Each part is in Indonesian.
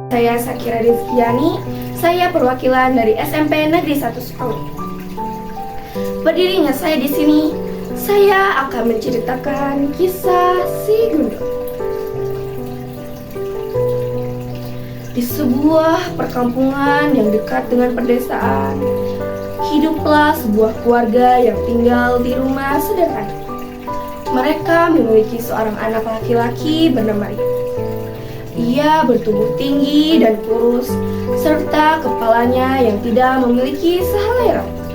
Saya Sakira Rizkyani, saya perwakilan dari SMP Negeri 1 Sukawati. Berdirinya saya di sini, saya akan menceritakan kisah si Gundul. Di sebuah perkampungan yang dekat dengan pedesaan, hiduplah sebuah keluarga yang tinggal di rumah sederhana. Mereka memiliki seorang anak laki-laki bernama Ria. Ia bertubuh tinggi dan kurus, serta kepalanya yang tidak memiliki sehelai rambut.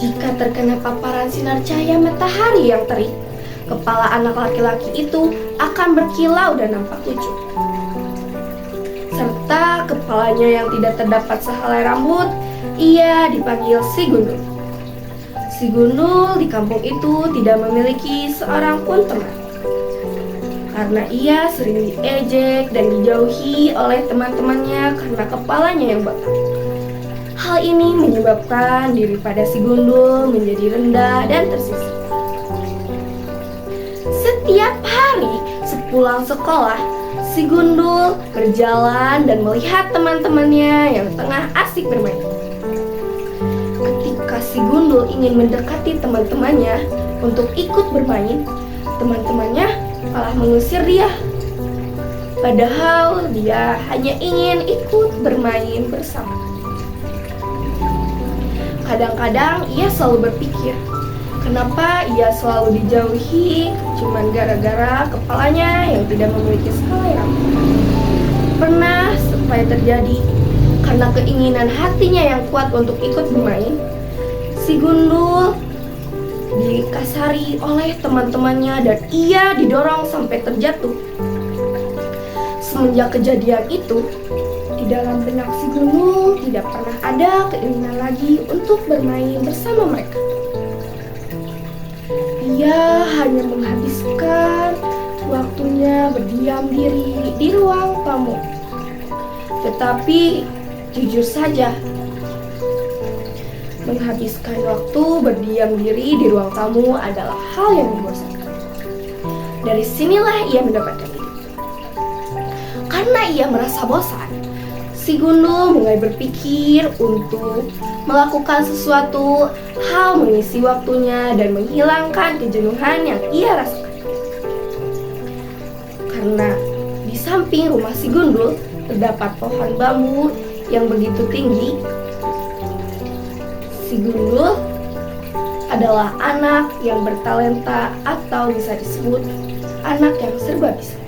Jika terkena paparan sinar cahaya matahari yang terik, kepala anak laki-laki itu akan berkilau dan nampak lucu. Serta kepalanya yang tidak terdapat sehelai rambut, ia dipanggil si Gundul. Si Gundul di kampung itu tidak memiliki seorang pun teman, karena ia sering diejek dan dijauhi oleh teman-temannya karena kepalanya yang botak. Hal ini menyebabkan diri pada si Gundul menjadi rendah dan tersisih. Setiap hari sepulang sekolah, si Gundul berjalan dan melihat teman-temannya yang tengah asik bermain. Ketika si Gundul ingin mendekati teman-temannya untuk ikut bermain, teman-temannya malah mengusir dia. Padahal dia hanya ingin ikut bermain bersama. Kadang-kadang ia selalu berpikir, kenapa ia selalu dijauhi cuman gara-gara kepalanya yang tidak memiliki sehelai rambut. Pernah sampai terjadi karena keinginan hatinya yang kuat untuk ikut bermain, si Gundul dikasari oleh teman-temannya dan ia didorong sampai terjatuh. Semenjak kejadian itu, di dalam benak si Gundul tidak pernah ada keinginan lagi untuk bermain bersama mereka. Ia hanya menghabiskan waktunya berdiam diri di ruang tamu. Tetapi jujur saja, menghabiskan waktu berdiam diri di ruang tamu adalah hal yang membosankan. Dari sinilah ia mendapatkan ide. Karena ia merasa bosan, si Gundul mulai berpikir untuk melakukan sesuatu hal mengisi waktunya dan menghilangkan kejenuhan yang ia rasakan. Karena di samping rumah si Gundul terdapat pohon bambu yang begitu tinggi, si Gundul adalah anak yang bertalenta atau bisa disebut anak yang serba bisa.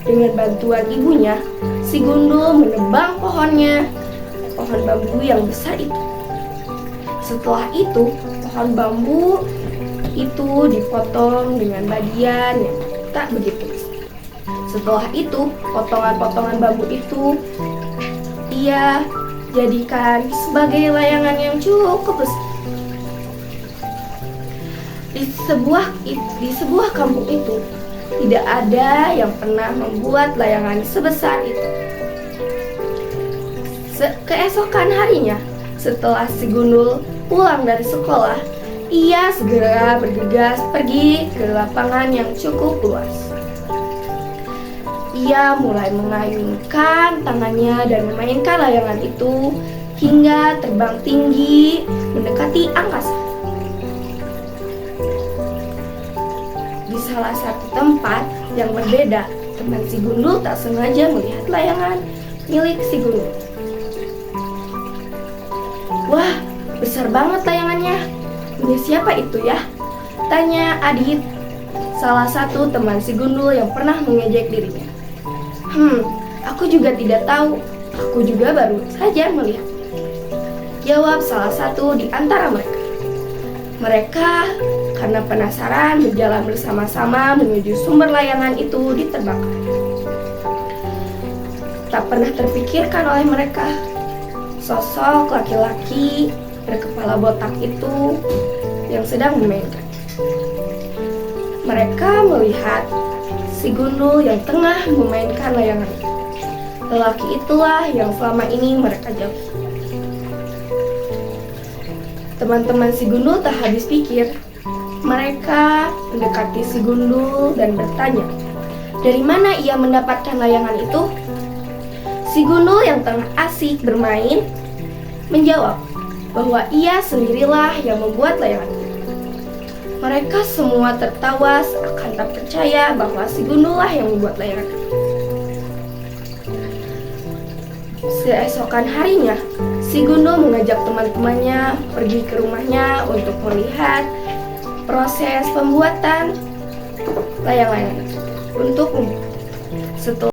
Dengan bantuan ibunya, si Gundul menebang pohon bambu yang besar itu. Setelah itu, pohon bambu itu dipotong dengan bagian yang tak begitu besar. Setelah itu, potongan-potongan bambu itu ia jadikan sebagai layangan yang cukup besar. Di sebuah kampung itu tidak ada yang pernah membuat layangan sebesar itu. Keesokan harinya, setelah si Gundul pulang dari sekolah, ia segera bergegas pergi ke lapangan yang cukup luas. Ia mulai mengayunkan tangannya dan memainkan layangan itu hingga terbang tinggi mendekati angkasa. Di salah satu tempat yang berbeda, teman si Gundul tak sengaja melihat layangan milik si Gundul. Wah, besar banget layangannya. Punya siapa itu ya? Tanya Adit, salah satu teman si Gundul yang pernah mengejek dirinya. Aku juga tidak tahu. Aku juga baru saja melihat, jawab salah satu di antara mereka. Mereka karena penasaran berjalan bersama-sama menuju sumber layangan itu diterbangkan. Tak pernah terpikirkan oleh mereka, sosok laki-laki berkepala botak itu yang sedang memainkan. Mereka melihat si Gundul yang tengah memainkan layangan itu. Lelaki itulah yang selama ini mereka jauhi. Teman-teman si Gundul tak habis pikir. Mereka mendekati si Gundul dan bertanya, Dari mana ia mendapatkan layangan itu? Si Gundul yang tengah asik bermain menjawab bahwa ia sendirilah yang membuat layangan itu. Mereka semua tertawa seakan tak percaya bahwa si Gundul lah yang membuat layangan itu. Keesokan harinya, si Gundul mengajak teman-temannya pergi ke rumahnya untuk melihat proses pembuatan layang-layang itu. Setelah